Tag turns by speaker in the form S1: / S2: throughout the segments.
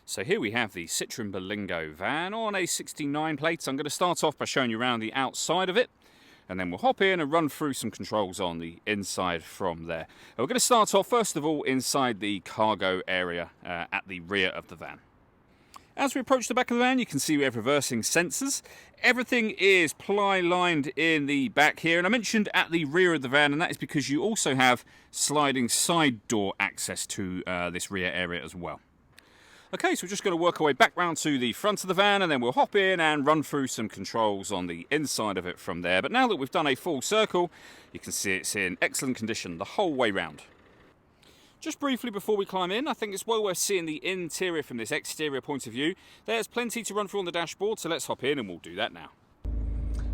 S1: So here we have the Citroen Berlingo van on a 69 plate. I'm going to start off by showing you around the outside of it, and then we'll hop in and run through some controls on the inside from there. We're going to start off first of all inside the cargo area at the rear of the van. As we approach the back of the van, you can see we have reversing sensors. Everything is ply lined in the back here, and I mentioned at the rear of the van, and that is because you also have sliding side door access to this rear area as well. Okay, so we're just going to work our way back round to the front of the van, and then we'll hop in and run through some controls on the inside of it from there. But now that we've done a full circle, you can see it's in excellent condition the whole way round. Just briefly before we climb in, I think it's well worth seeing the interior from this exterior point of view. There's plenty to run through on the dashboard, so let's hop in and we'll do that now.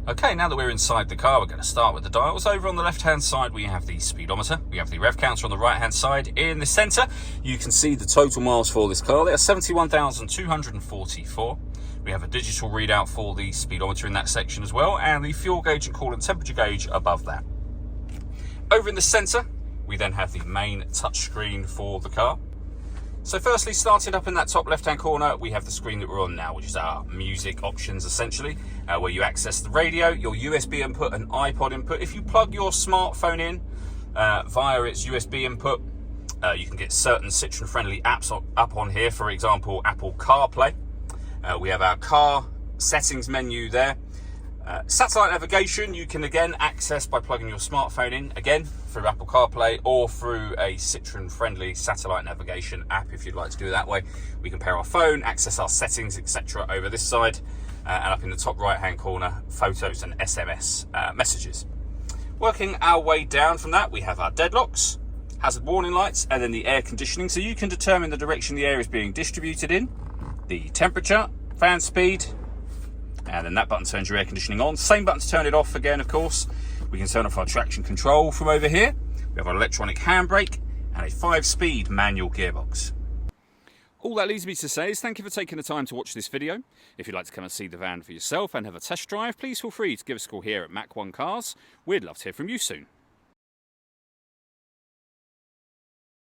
S1: Okay, now that we're inside the car, we're going to start with the dials. Over on the left-hand side, we have the speedometer. We have the rev counter on the right-hand side. In the centre, you can see the total miles for this car. They are 71,244. We have a digital readout for the speedometer in that section as well, and the fuel gauge and coolant temperature gauge above that. Over in the centre, we then have the main touchscreen for the car. So firstly, starting up in that top left-hand corner, we have the screen that we're on now, which is our music options, essentially, where you access the radio, your USB input and iPod input. If you plug your smartphone in via its USB input, you can get certain Citroen-friendly apps up on here, for example, Apple CarPlay. We have our car settings menu there. Satellite navigation you can again access by plugging your smartphone in, again through Apple CarPlay or through a Citroen friendly satellite navigation app if you'd like to do it that way. We can pair our phone, access our settings, etc. over this side, and up in the top right hand corner, photos and SMS messages. Working our way down from that, we have our deadlocks, hazard warning lights, and then the air conditioning, so you can determine the direction the air is being distributed in, the temperature, fan speed, and then that button turns your air conditioning on. Same button to turn it off again, of course. We can turn off our traction control from over here. We have our electronic handbrake and a 5-speed manual gearbox. All that leaves me to say is thank you for taking the time to watch this video. If you'd like to come and see the van for yourself and have a test drive, please feel free to give us a call here at Mach 1 Cars. We'd love to hear from you soon.